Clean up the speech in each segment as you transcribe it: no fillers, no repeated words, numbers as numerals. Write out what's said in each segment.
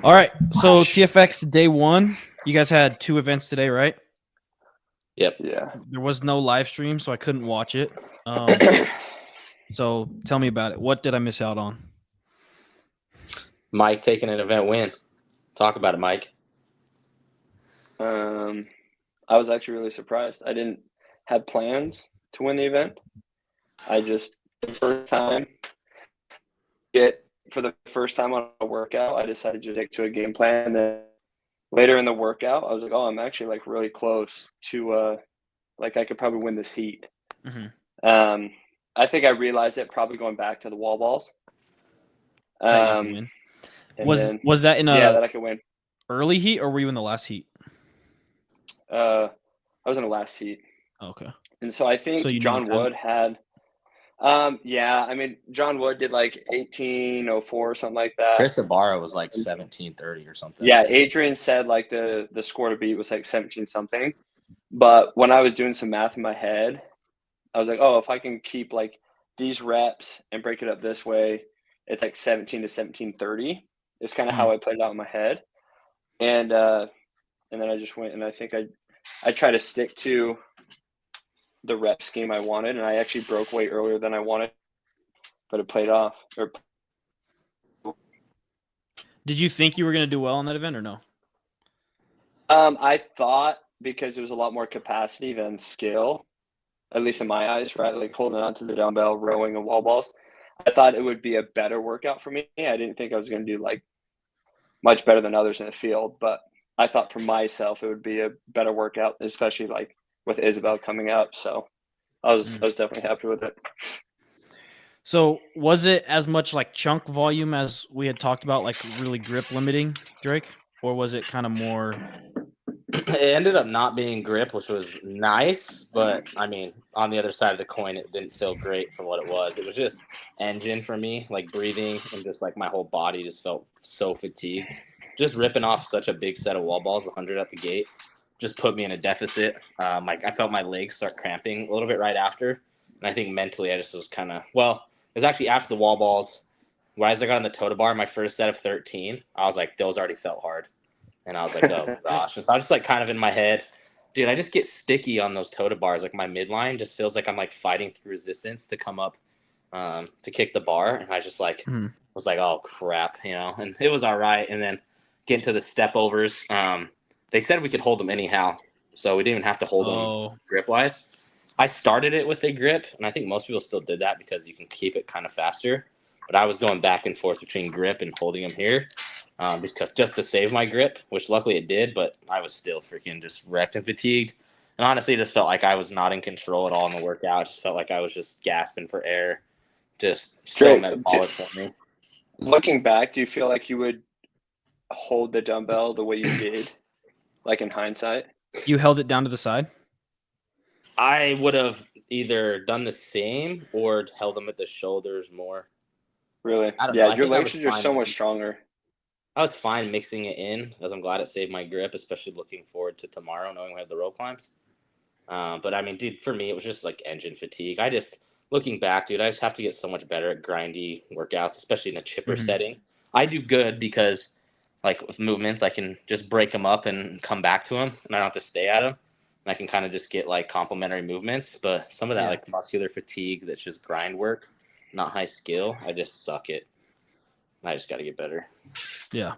All right. So TFX day one, you guys had 2 events today, right? Yep. Yeah. There was no live stream, so I couldn't watch it. So tell me about it. What did I miss out on? Mike taking an event win. Talk about it, Mike. I was actually really surprised. I didn't have plans to win the event. I just the first time for the first time on a workout, I decided to stick to a game plan. And then later in the workout, I was like, oh, I'm actually like really close to like I could probably win this heat. Mm-hmm. I think I realized it probably going back to the wall balls. That you can win. Was that in that I could win early heat, or were you in the last heat? I was in the last heat. Okay. And so I think John Wood had I mean John Wood did like 1804 or something like that. Chris Ibarra was like 1730 or something. Yeah, Adrian said like the score to beat was like 17 something. But when I was doing some math in my head, I was like, oh, if I can keep like these reps and break it up this way, it's like 17 to 1730. It's kind of how I played it out in my head. And then I just went, and I think I try to stick to the rep scheme I wanted, and I actually broke weight earlier than I wanted, but it played off. Did you think you were going to do well in that event or no? I thought, because it was a lot more capacity than skill, at least in my eyes, right? Like holding on to the dumbbell, rowing, and wall balls. I thought it would be a better workout for me. I didn't think I was going to do like much better than others in the field, but I thought for myself it would be a better workout, especially like with Isabel coming up. So I was definitely happy with it. So was it as much like chunk volume as we had talked about, like really grip limiting, Drake? Or was it kind of more? It ended up not being grip, which was nice. But, I mean, on the other side of the coin, it didn't feel great for what it was. It was just engine for me, like breathing, and just like my whole body just felt so fatigued. Just ripping off such a big set of wall balls, 100 at the gate, just put me in a deficit. Like I felt my legs start cramping a little bit right after. And I think mentally I just was kind of, well, it was actually after the wall balls. When I got on the totem bar, my first set of 13, I was like, those already felt hard. And I was like, oh, gosh. And so I was just like kind of in my head, dude, I just get sticky on those totem bars. Like my midline just feels like I'm like fighting through resistance to come up to kick the bar. And I just like was like, oh, crap, you know. And it was all right. And then getting to the step overs, they said we could hold them anyhow. So we didn't even have to hold them grip-wise. I started it with a grip, and I think most people still did that because you can keep it kind of faster. But I was going back and forth between grip and holding them here because just to save my grip, which luckily it did, but I was still freaking just wrecked and fatigued. And honestly, it just felt like I was not in control at all in the workout. It just felt like I was just gasping for air. Just so metabolic for me. Looking back, do you feel like you would hold the dumbbell the way you did, like in hindsight? You held it down to the side? I would have either done the same or held them at the shoulders more. Really? I don't know. Yeah, your legs are just so much stronger. I was fine mixing it in, as I'm glad it saved my grip, especially looking forward to tomorrow, knowing we have the rope climbs. But I mean, dude, for me, it was just like engine fatigue. Looking back, dude, I just have to get so much better at grindy workouts, especially in a chipper setting. I do good because, like, with movements, I can just break them up and come back to them, and I don't have to stay at them. And I can kind of just get, like, complementary movements. But some of that, like, muscular fatigue that's just grind work, not high skill, I just suck it. I just got to get better. Yeah.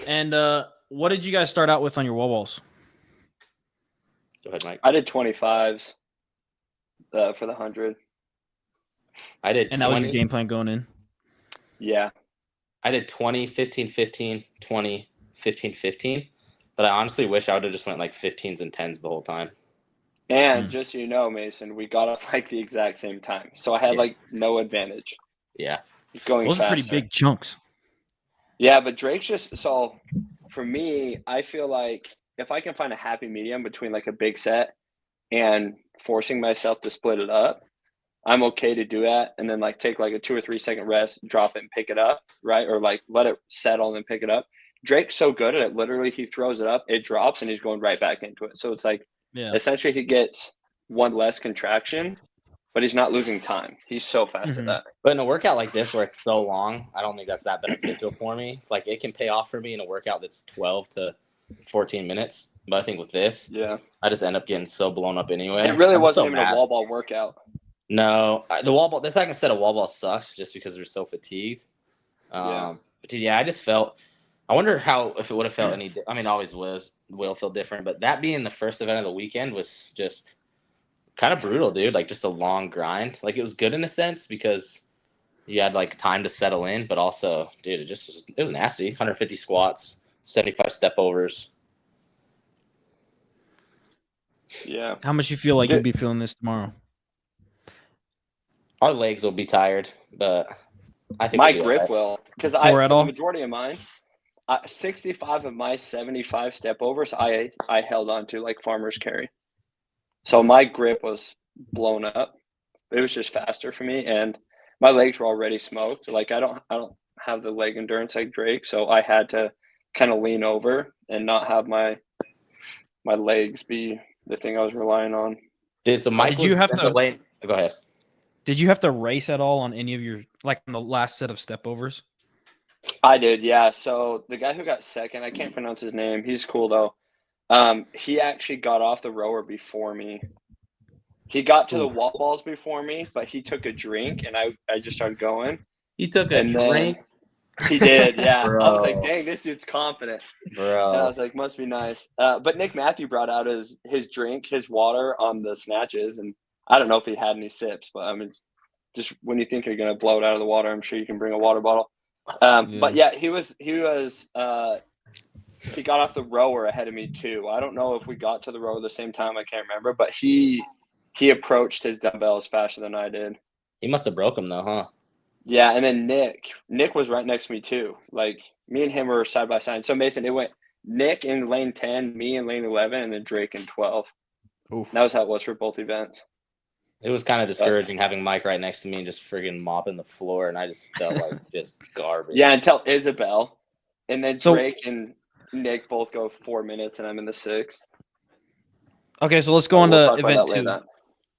And what did you guys start out with on your wall balls? Go ahead, Mike. I did 25s for the 100. I did 20. And that was your game plan going in? Yeah. I did 20, 15, 15, 20, 15, 15. But I honestly wish I would have just went like 15s and 10s the whole time. And just so you know, Mason, we got off like the exact same time. So I had like no advantage. Yeah. Going Those faster. are pretty big chunks. Yeah, but Drake's just, so for me, I feel like if I can find a happy medium between like a big set and forcing myself to split it up, I'm okay to do that. And then like take like a 2 or 3 second rest, drop it and pick it up, right? Or like let it settle and then pick it up. Drake's so good at it. Literally, he throws it up, it drops, and he's going right back into it. So it's like essentially he gets one less contraction but he's not losing time. He's so fast at that. But in a workout like this where it's so long, I don't think that's that beneficial for me. It's like it can pay off for me in a workout that's 12 to 14 minutes. But I think with this, I just end up getting so blown up anyway. It really wasn't so even a wall ball workout. No, the wall ball. The second set of wall ball sucks just because they're so fatigued. But I just felt. I wonder if it would have felt any. I mean, it always will feel different. But that being the first event of the weekend was just kind of brutal, dude. Like just a long grind. Like it was good in a sense because you had like time to settle in, but also, dude, it was nasty. 150 squats, 75 step overs. Yeah. How much you feel like you'll be feeling this tomorrow? Our legs will be tired, but I think my grip will, because for the majority of mine, 65 of my 75 step overs, I held on to like farmer's carry. So my grip was blown up. It was just faster for me, and my legs were already smoked. Like I don't have the leg endurance like Drake, so I had to kind of lean over and not have my legs be the thing I was relying on. Did you have to wait? Go ahead. Did you have to race at all on any of your, like, on the last set of step overs? I did, yeah. So the guy who got second, I can't pronounce his name. He's cool though. He actually got off the rower before me. He got to the wall balls before me, but he took a drink, and I just started going. He took a drink? He did, yeah. I was like, dang, this dude's confident. Bro. And I was like, must be nice. But Nick Matthew brought out his drink, his water on the snatches, and I don't know if he had any sips, but I mean, just when you think you're going to blow it out of the water, I'm sure you can bring a water bottle. But yeah, he got off the rower ahead of me too. I don't know if we got to the rower at the same time. I can't remember, but he approached his dumbbells faster than I did. He must have broke them though, huh? Yeah, and then Nick was right next to me too. Like me and him were side by side. So Mason, it went Nick in lane 10, me in lane 11, and then Drake in 12. Oof. That was how it was for both events. It was kind of discouraging having Mike right next to me and just friggin' mopping the floor, and I just felt like just garbage. Yeah, until Isabel, and then Drake and Nick both go 4 minutes, and I'm in the 6. Okay, so let's go on to event 2.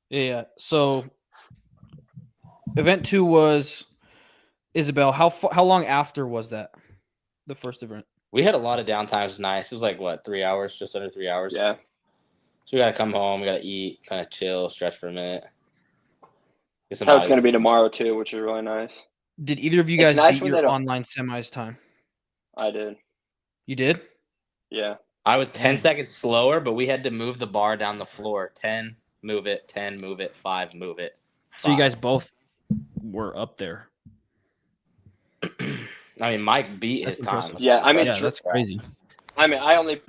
Yeah. So event 2 was Isabel. How long after was that? The first event. We had a lot of downtime. It was nice. It was like what, 3 hours, just under 3 hours. Yeah. So we gotta come home. We gotta eat, kind of chill, stretch for a minute. That's how it's gonna be tomorrow too, which is really nice. Did either of you guys beat your online semis time? I did. You did? Yeah. I was 10 seconds slower, but we had to move the bar down the floor. 10, move it. 10, move it. 5, move it. 5. So you guys both were up there. I mean, Mike beat his time. Yeah, I mean, that's crazy. I mean, I only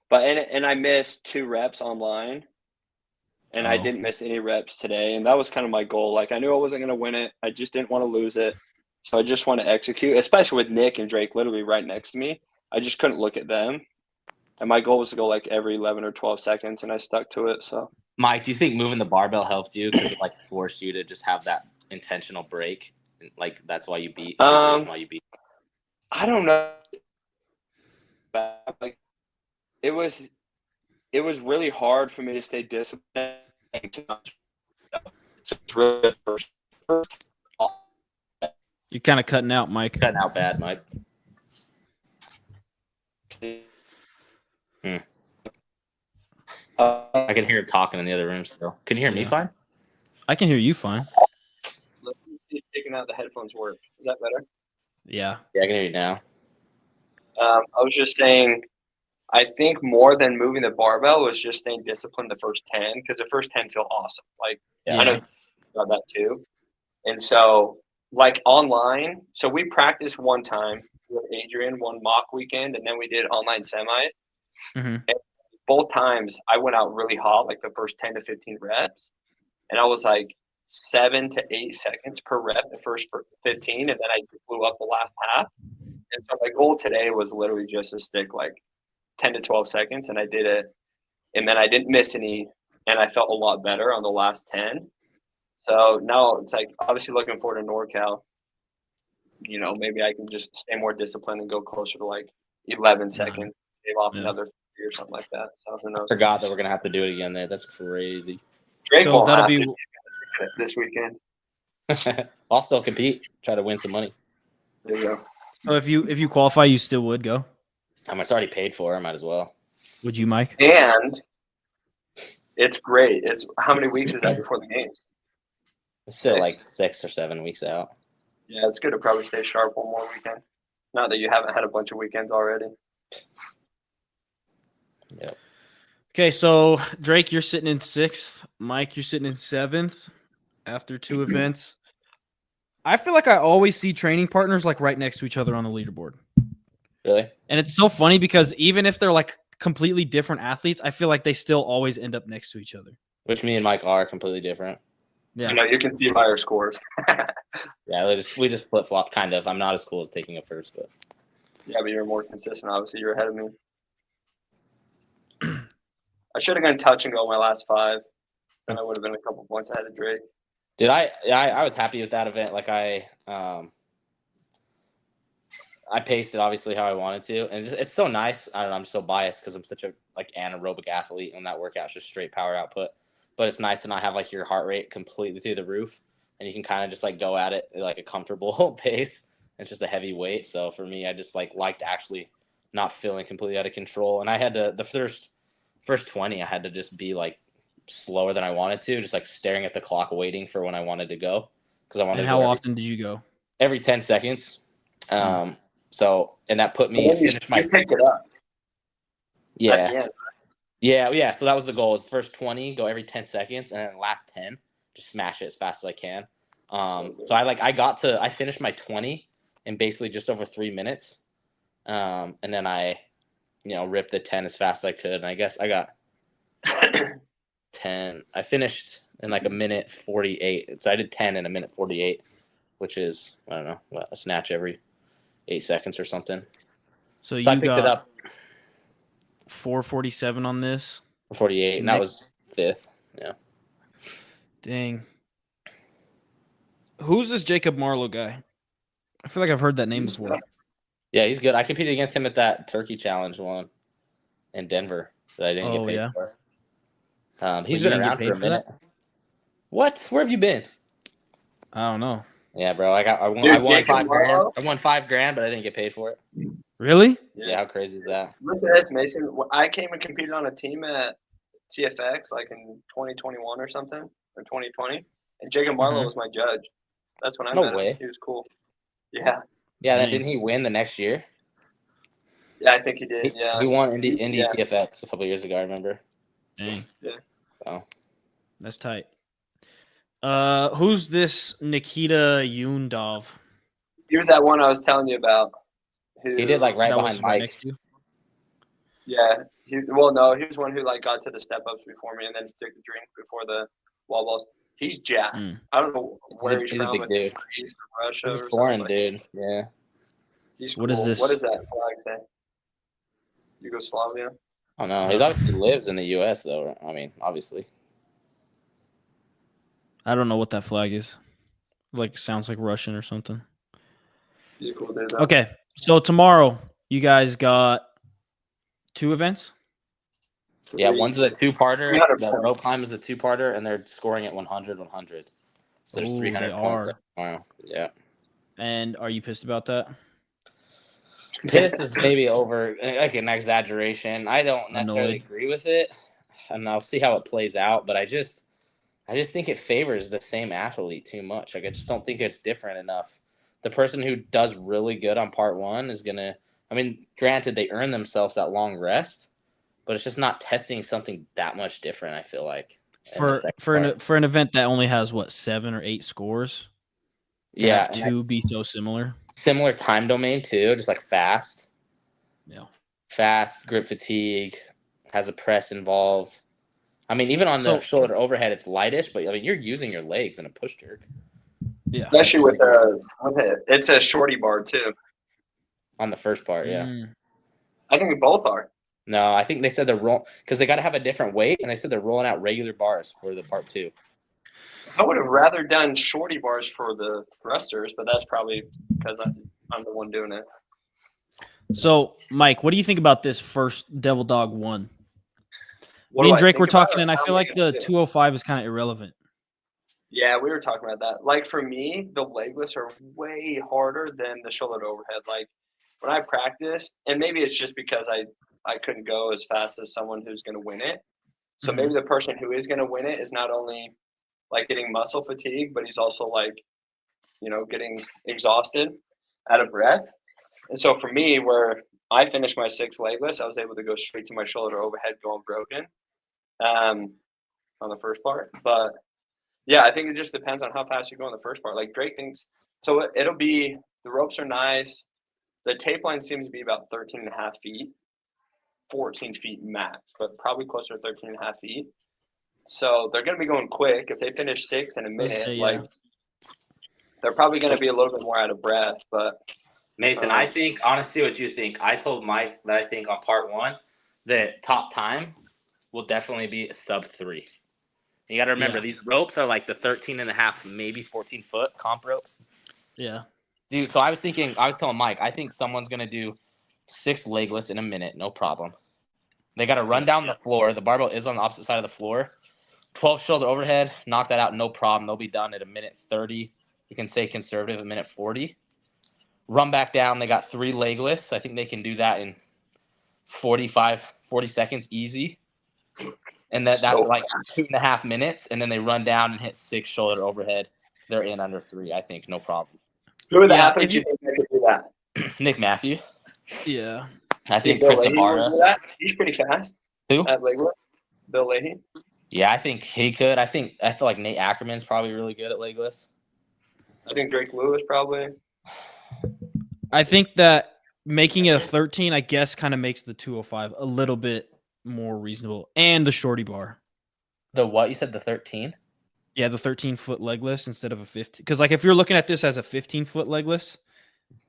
but I missed 2 reps online, and I didn't miss any reps today, and that was kind of my goal. Like I knew I wasn't going to win it. I just didn't want to lose it, so I just want to execute. Especially with Nick and Drake literally right next to me, I just couldn't look at them, and my goal was to go like every 11 or 12 seconds, and I stuck to it. So, Mike, do you think moving the barbell helped you because it like forced you to just have that intentional break? Like that's why you beat. I don't know. Like it was really hard for me to stay disciplined. You're kind of cutting out, Mike. Cutting out bad, Mike. I can hear him talking in the other room still. Can you hear me fine? I can hear you fine. Let me see if taking out the headphones work. Is that better? Yeah. Yeah, I can hear you now. I was just saying, I think more than moving the barbell was just staying disciplined the first 10, because the first 10 feel awesome. Like, I know you got that too. And so, like online, so we practiced one time with Adrian, one mock weekend, and then we did online semis. Mm-hmm. And both times I went out really hot, like the first 10 to 15 reps. And I was like 7 to 8 seconds per rep the first 15, and then I blew up the last half. And so my goal today was literally just to stick like 10 to 12 seconds, and I did it. And then I didn't miss any, and I felt a lot better on the last 10. So now it's like obviously looking forward to NorCal. You know, maybe I can just stay more disciplined and go closer to like 11 seconds, save off another 3 or something like that. So who knows? I forgot that we're gonna have to do it again there. That's crazy. Drake So won't that'll have be to this weekend. I'll still compete, try to win some money. There you go. so if you qualify, you still would go. It's already paid for. I might as well. Would you, Mike? And it's great. It's how many weeks is that before the games? It's still 6. like 6 or 7 weeks out. Yeah, it's good to probably stay sharp one more weekend. Not that you haven't had a bunch of weekends already. Yep. Okay, so Drake, you're sitting in 6th. Mike, you're sitting in 7th after 2 events. I feel like I always see training partners like right next to each other on the leaderboard. Really? And it's so funny because even if they're like completely different athletes, I feel like they still always end up next to each other. Which me and Mike are completely different. Yeah. You can see by our scores. Yeah, we just flip flop kind of. I'm not as cool as taking it first, but Yeah, but you're more consistent. Obviously, you're ahead of me. I should have gone touch and go my last 5. Then I would have been a couple points ahead of Drake. Did I? Yeah, I was happy with that event. Like I paced it obviously how I wanted to, and it's so nice. I don't know. I'm so biased because I'm such a like anaerobic athlete, and that workout's just straight power output. But it's nice to not have like your heart rate completely through the roof, and you can kind of just like go at it at like a comfortable pace. It's just a heavy weight, so for me, I just liked actually not feeling completely out of control. And I had to the first 20, I had to just be like slower than I wanted to, just like staring at the clock, waiting for when I wanted to go because I wanted. And to how go often did you go? every 10 seconds. So, and that put me finish my. You picked it up. Yeah. Yeah. So that was the goal: is first 20 go every 10 seconds, and then last 10 just smash it as fast as I can. So I finished my 20 in basically just over 3 minutes, and then I, ripped the 10 as fast as I could, and I guess I got 10. I finished in like a minute 48. So I did 10 in a minute 48, which is I don't know a snatch every 8 seconds or something. So I you picked it got up 4:47 on this. 48, and that was 5th. Yeah. Dang. Who's this Jacob Marlowe guy? I feel like I've heard that name before. Yeah, he's good. I competed against him at that Turkey Challenge one in Denver that I didn't get paid for. He's been around for a minute. What? Where have you been? I don't know. Yeah, bro. I won $5 grand. I won $5 grand, but I didn't get paid for it. Really? Yeah, how crazy is that? Look at this, Mason. I came and competed on a team at TFX like in 2021 or something, or 2020, and Jacob Marlowe was my judge. That's when I met him. He was cool. Yeah. Yeah, then didn't he win the next year? Yeah, I think he did. He won Indy TFX a couple of years ago, I remember. Dang. Yeah. Oh. That's tight. Who's this Nikita Yundov? He was that one I was telling you about. He did like right behind Mike. Next to you? Yeah. He was one who like got to the step ups before me and then took the drink before the wall balls. He's jacked. I don't know where he's from. He's a big dude. He's from Russia. He's a foreign dude. Yeah. He's what cool. is this? What does that flag say? Yugoslavia? I don't know. He obviously lives in the U.S. though. I mean, obviously. I don't know what that flag is. Like sounds like Russian or something. He's a cool dude. Though. Okay, so tomorrow you guys got 2 events. Yeah, one's a 2-parter. The rope climb is a 2-parter, and they're scoring at 100, 100. So there's 300 points tomorrow. Yeah. And are you pissed about that? Pissed is maybe over like an exaggeration. I don't necessarily agree with it, and I'll see how it plays out. But I just think it favors the same athlete too much. Like I just don't think it's different enough. The person who does really good on part 1 is gonna. I mean, granted, they earn themselves that long rest, but it's just not testing something that much different. I feel like for an event that only has 7 or 8 scores. Yeah, 2 be so similar. Similar time domain too, just like fast. Yeah. Fast, grip fatigue, has a press involved. I mean, even on the shoulder overhead, it's lightish, but I mean, you're using your legs in a push jerk. Yeah. Especially with it's a shorty bar too. On the first part, yeah. I think we both are. No, I think they said they're because they got to have a different weight, and they said they're rolling out regular bars for the part 2. I would have rather done shorty bars for the thrusters, but that's probably because I'm the one doing it. So, Mike, what do you think about this first Devil Dog 1? Me and Drake were talking, and I feel like the 205 is kind of irrelevant. Yeah, we were talking about that. Like for me, the legless are way harder than the shoulder to overhead. Like when I practiced, and maybe it's just because I couldn't go as fast as someone who's going to win it. So maybe the person who is going to win it is not only like getting muscle fatigue, but he's also like, getting exhausted, out of breath. And so for me, where I finished my 6 legless, I was able to go straight to my shoulder to overhead going broken on the first part. But yeah, I think it just depends on how fast you go in the first part. Like Drake thinks, so it'll be, the ropes are nice. The tape line seems to be about 13 and a half feet, 14 feet max, but probably closer to 13 and a half feet. So they're going to be going quick. If they finish 6 in a minute, they're probably going to be a little bit more out of breath. But Mason, I think, honestly, what you think, I told Mike that I think on part 1, the top time will definitely be sub 3. You got to remember, these ropes are like the 13 and a half, maybe 14 foot comp ropes. Yeah. Dude, so I was telling Mike, I think someone's going to do 6 legless in a minute, no problem. They got to run down the floor. The barbell is on the opposite side of the floor. 12 shoulder overhead, knock that out, no problem. They'll be done at a minute 30. You can say conservative, a minute 40. Run back down. They got 3 legless. I think they can do that in 40 seconds easy. And that's like 2.5 minutes. And then they run down and hit 6 shoulder overhead. They're in under 3, I think, no problem. Who are the athletes you think that could do that? Nick Matthew. Yeah. I think Chris Ibarra. He's pretty fast. Who? At legless. Bill Leahy. Yeah, I think he could. I feel like Nate Ackerman's probably really good at legless. I think Drake Lewis probably. I think that making it a 13, I guess, kind of makes the 205 a little bit more reasonable. And the shorty bar. The what? You said the 13? Yeah, the 13-foot legless instead of a 15. Because, like, if you're looking at this as a 15-foot legless,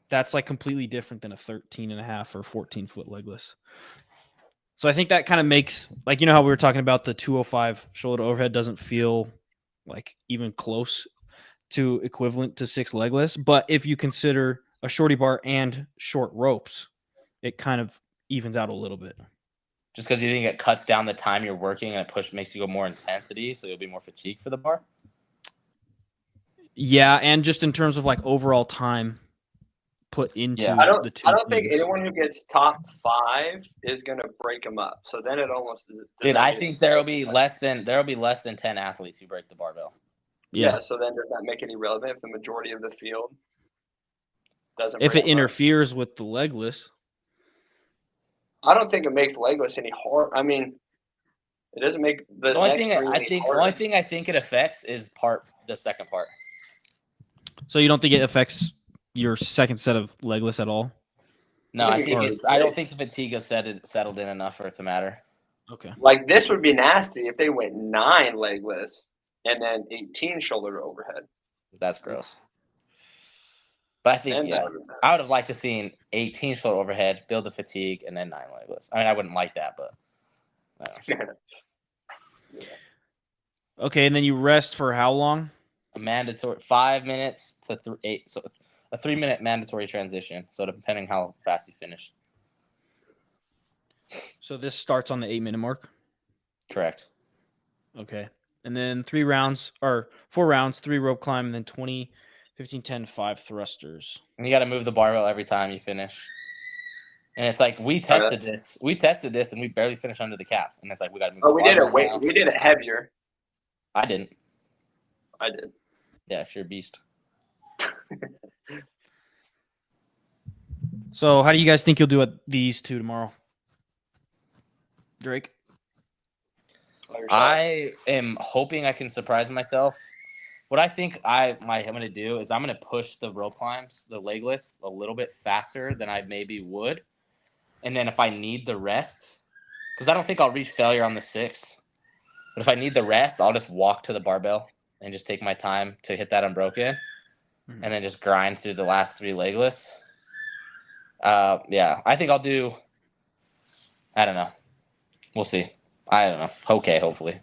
that's, like, completely different than a 13.5 or 14-foot legless. So I think that kind of makes, like, how we were talking about the 205 shoulder overhead doesn't feel, like, even close to equivalent to 6 legless. But if you consider a shorty bar and short ropes, it kind of evens out a little bit. Just because you think it cuts down the time you're working and it makes you go more intensity, so you'll be more fatigued for the bar? Yeah, and just in terms of like overall time put into the 2. I don't think anyone who gets top 5 is going to break them up. So then it almost is. Dude, I think there'll be less than 10 athletes who break the barbell. Yeah. So then does that make it irrelevant if the majority of the field doesn't? If it interferes with the legless. I don't think it makes legless any hard. I mean, it doesn't make the only thing I think it affects is the second part. So you don't think it affects your second set of legless at all? No, I don't think the fatigue is settled in enough for it to matter. Okay. Like this would be nasty if they went 9 legless and then 18 shoulder overhead. That's gross. But I think I would have liked to seen 18 shoulder overhead, build the fatigue, and then 9 legless. I mean, I wouldn't like that, but. Okay, and then you rest for how long? A mandatory 5 minutes to 8. So a 3-minute mandatory transition. So depending how fast you finish. So this starts on the 8-minute mark? Correct. Okay. And then 4 rounds, 3 rope climb, and then 20, 15, 10, 5 thrusters. And you got to move the barbell every time you finish. And it's like we tested this. We tested this, and we barely finished under the cap. And it's like we got to move. Oh, we did it. We did it heavier. I didn't. I did. Yeah, you're a beast. So, how do you guys think you'll do at these 2 tomorrow, Drake? I am hoping I can surprise myself. What I think I'm going to do is I'm going to push the rope climbs, the legless, a little bit faster than I maybe would. And then if I need the rest, because I don't think I'll reach failure on the 6, but if I need the rest, I'll just walk to the barbell and just take my time to hit that unbroken and then just grind through the last 3 legless. I think I'll do, I don't know. We'll see. I don't know. Okay, hopefully.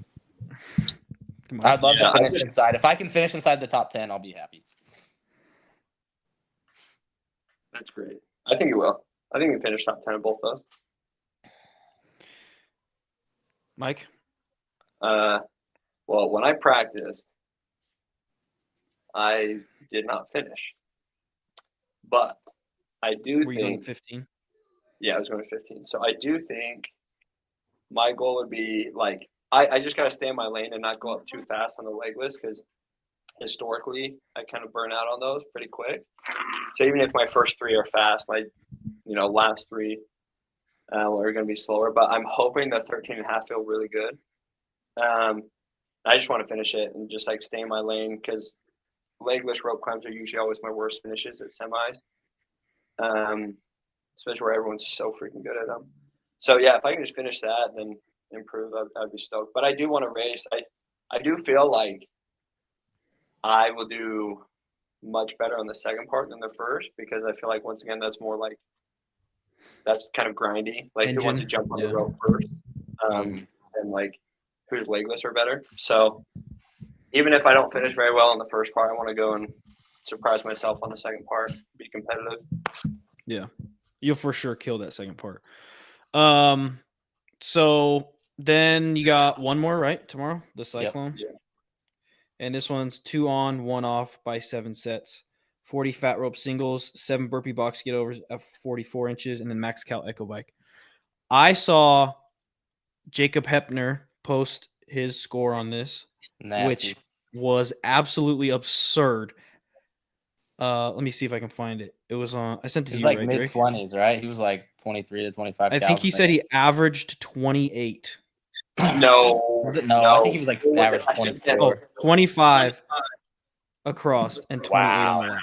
I'd love to finish inside. If I can finish inside the top 10, I'll be happy. That's great. I think you will. I think you finish top 10 in both those. Mike? Well, when I practiced, I did not finish. But I do Were you going think 15? Yeah, I was going 15. So I do think my goal would be like I just gotta stay in my lane and not go up too fast on the legless because historically I kind of burn out on those pretty quick. So even if my first three are fast, my last three are going to be slower. But I'm hoping the 13 and a half feel really good. I just want to finish it and just like stay in my lane because legless rope climbs are usually always my worst finishes at semis. Especially where everyone's so freaking good at them. So yeah, if I can just finish that and then improve, I'd be stoked. But I do want to race. I do feel like I will do much better on the second part than the first because I feel like once again that's more like that's kind of grindy. Like who wants to jump on the rope first, and like whose legless are better. So even if I don't finish very well on the first part, I want to go and surprise myself on the second part, be competitive. Yeah, you'll for sure kill that second part. So then you got one more, right? Tomorrow, the Cyclone. Yep. Yeah. And this one's 2 on, 1 off by 7 sets. 40 fat rope singles, 7 burpee box get overs at 44 inches, and then max cal echo bike. I saw Jacob Hepner post his score on this, which was absolutely absurd. Let me see if I can find it. It was on. I sent it to you, like right, mid-20s, right? He was like 23 to 25. I think he said he averaged 28. No. Was it? No, I think he was like average 24. Oh, 25 across and 28 on the line.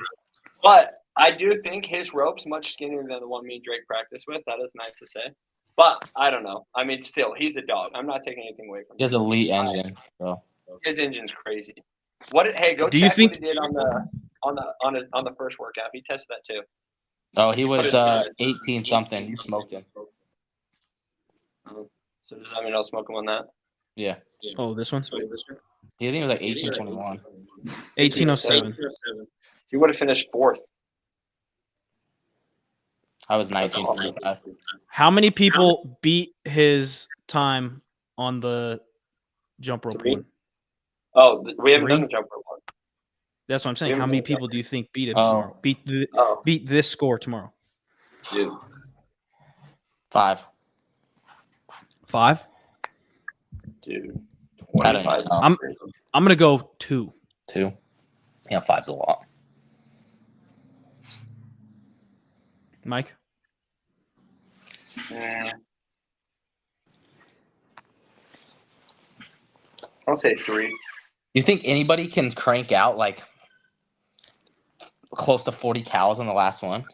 But I do think his rope's much skinnier than the one me and Drake practice with. That is nice to say. But I don't know. I mean, still, he's a dog. I'm not taking anything away from him. He has an elite engine. So. His engine's crazy. Hey, go do check you think what he did on the first workout. He tested that too. Oh, he was 18 something. You smoked him. So does that mean I'll smoke him on that? Yeah. Oh, this one? Yeah, I think it was like 1821. 1807. He would have finished fourth. I was 1945. How many people beat his time on the jump rope one? Oh, we haven't done the jump rope one. That's what I'm saying. How many people do you think beat him tomorrow? Beat this score tomorrow? Dude. 5. 5? Dude. 25. I'm gonna go 2. 2. Yeah, 5's a lot. Mike? I'll say 3. You think anybody can crank out like close to 40 cals on the last one?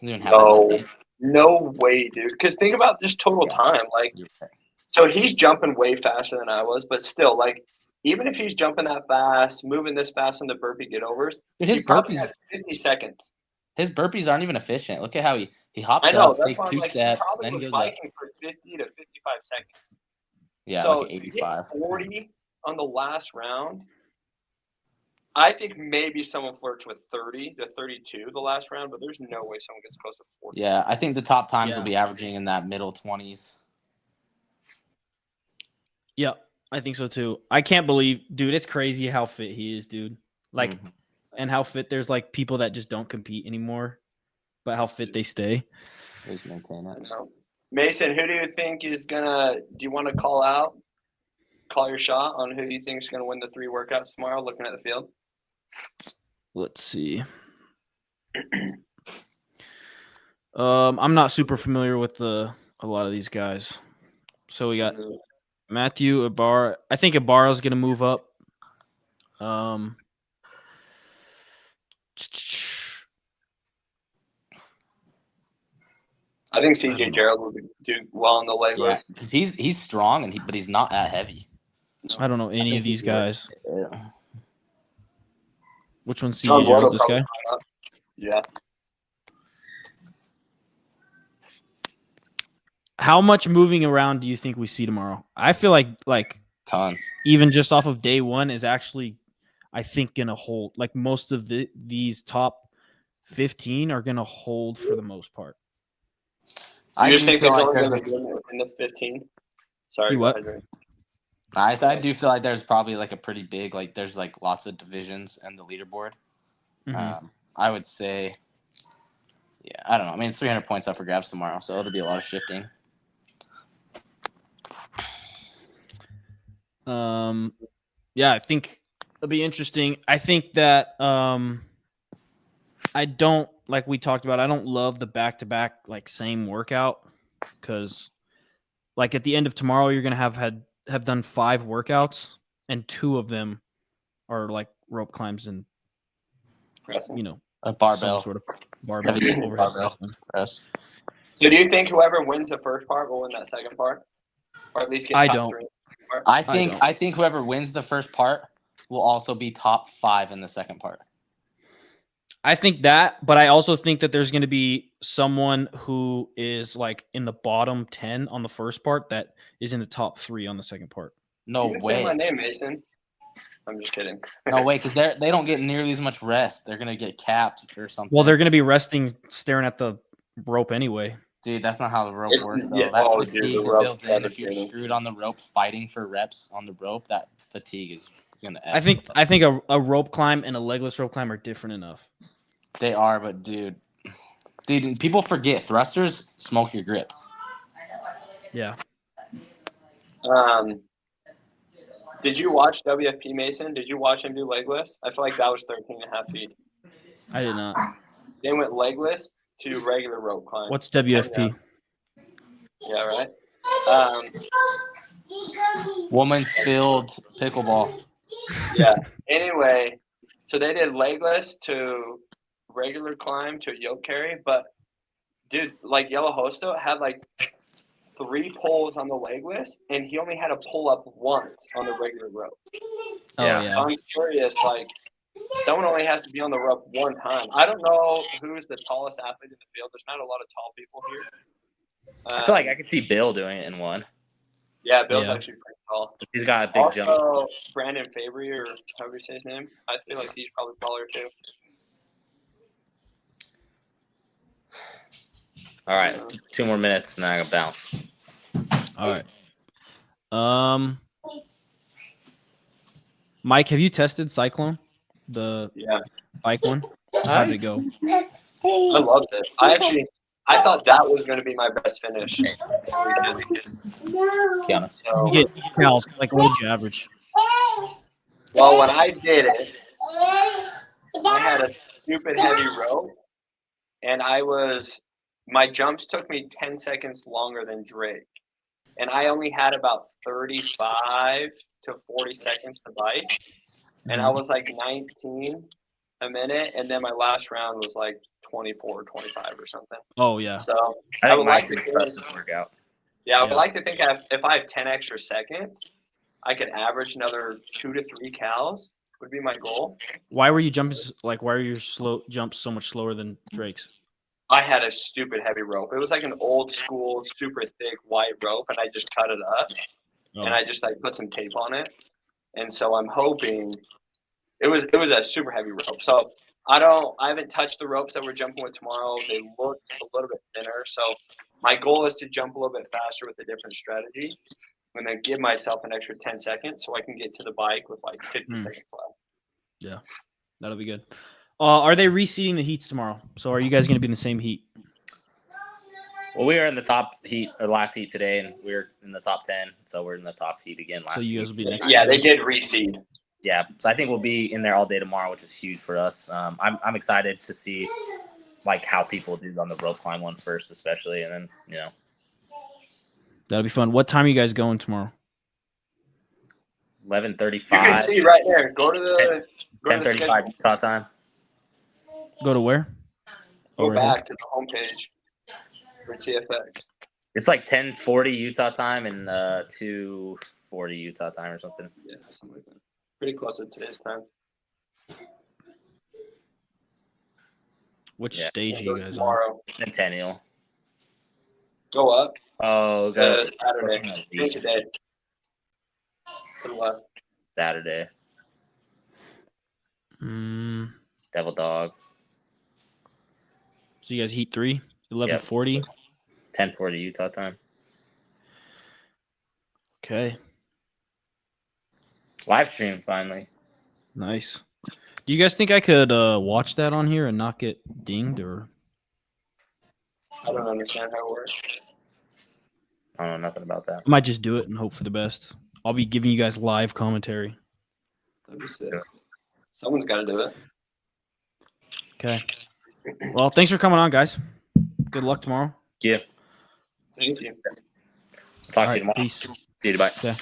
No way, dude. Because think about just total time. Like, so he's jumping way faster than I was, but still, like, even if he's jumping that fast, moving this fast on the burpee get overs, his burpees has 50 seconds. His burpees aren't even efficient. Look at how he hops up, takes 2 steps, then he goes biking for 50 to 55 seconds. Yeah, so like 85. 40 on the last round. I think maybe someone flirts with 30 to 32 the last round, but there's no way someone gets close to 40. Yeah, I think the top times will be averaging in that middle 20s. Yeah, I think so too. I can't believe, dude, it's crazy how fit he is, dude. Like, and how fit there's like people that just don't compete anymore, but how fit they stay. Just maintain it. Mason, who do you think is do you want to call your shot on who you think is going to win the 3 workouts tomorrow, looking at the field? Let's see. I'm not super familiar with a lot of these guys. So we got Matthew Ibarra. I think Ibarra's going to move up. I think CJ Gerald will do well in the leg lift. Yeah, because he's strong but he's not that heavy. I don't know any of these guys. Yeah. Which one's CJ Gerald? This guy? Yeah. How much moving around do you think we see tomorrow? I feel like ton. Even just off of day one is actually, I think, gonna hold. Like most of these top 15 are gonna hold for the most part. I just think they're only going to be in the 15. Sorry, what? I do feel like there's probably like a pretty big there's like lots of divisions in the leaderboard. I would say, yeah, I don't know. I mean, it's 300 points up for grabs tomorrow, so it'll be a lot of shifting. Yeah, I think it'll be interesting. I think that I don't, like we talked about, I don't love the back-to-back same workout, because at the end of tomorrow you're gonna have done 5 workouts, and 2 of them are rope climbs and a barbell, some sort of barbell overhead barbell press. So do you think whoever wins the first part will win that second part, or at least get I top don't. 3? I think whoever wins the first part will also be top 5 in the second part. I think that, but I also think that there's going to be someone who is in the bottom 10 on the first part that is in the top 3 on the second part. No you way. Say my name, Mason. I'm just kidding. No way, because they don't get nearly as much rest. They're gonna get capped or something. Well, they're going to be resting, staring at the rope anyway. Dude, that's not how the rope works. Though. Yeah, That fatigue is built in. If you're screwed on the rope, fighting for reps on the rope, that fatigue is gonna. I think a rope climb and a legless rope climb are different enough. They are, but dude, people forget thrusters smoke your grip. Yeah. Did you watch WFP Mason? Did you watch him do legless? I feel like that was 13.5 feet. I did not. They went legless to regular rope climb. What's WFP? Yeah, right. Woman filled pickleball. Yeah. Anyway, so they did legless to regular climb to yoke carry, but dude, Yellow Hosto had 3 pulls on the legless, and he only had to pull up once on the regular rope. Yeah. So I'm curious, someone only has to be on the rope one time. I don't know who's the tallest athlete in the field. There's not a lot of tall people here. I feel like I could see Bill doing it in one. Yeah, Bill's actually pretty tall. He's got a big jump. Brandon Fabry, or however you say his name, I feel like he's probably taller too. All right, 2 more minutes, and then I gotta bounce. All right. Mike, have you tested Cyclone? The bike one? How did it go? I loved it. I thought that was going to be my best finish. Kiana. So, You get cows, what would you average? Well, when I did it, I had a stupid heavy rope, and my jumps took me 10 seconds longer than Drake. And I only had about 35 to 40 seconds to bike. And I was 19 a minute, and then my last round was 24, 25 or something. Oh, yeah. So I would like to press this workout. Yeah, I would like to think if I have 10 extra seconds, I could average another 2 to 3 cows would be my goal. Why were you jumping? Why are your jumps so much slower than Drake's? I had a stupid heavy rope. It was an old school, super thick white rope, and I just cut it up, and I just put some tape on it. And so I'm hoping it was a super heavy rope. So I haven't touched the ropes that we're jumping with tomorrow. They look a little bit thinner. So my goal is to jump a little bit faster with a different strategy, and then give myself an extra 10 seconds so I can get to the bike with 50 seconds left. Yeah, that'll be good. Are they reseeding the heats tomorrow? So are you guys going to be in the same heat? Well, we were in the top heat or last heat today, and we were in the top 10. So we're in the top heat again last. So you guys will be next. Yeah, they did reseed. Yeah, so I think we'll be in there all day tomorrow, which is huge for us. I'm excited to see how people do on the rope climb one first, especially, and then that'll be fun. What time are you guys going tomorrow? 11:35. You can see right there. Go to the 10:35 Utah time. Go to where? Go back to the homepage for TFX. It's 10:40 Utah time and 2:40 Utah time or something. Yeah, something like that. Pretty close to today's time. Which stage are you guys tomorrow? Centennial. Go up. Oh, Saturday. Today. To the left. Saturday. Devil Dog. So you guys heat 3, 11:40, 10:40 Utah time. Okay. Live stream finally. Nice. Do you guys think I could watch that on here and not get dinged, or? I don't understand how it works. I don't know nothing about that. I might just do it and hope for the best. I'll be giving you guys live commentary. That'd be sick. Someone's got to do it. Okay. Well, thanks for coming on, guys. Good luck tomorrow. Yeah. Thank you. Talk All to you right, tomorrow. peace. See you. Bye. Okay.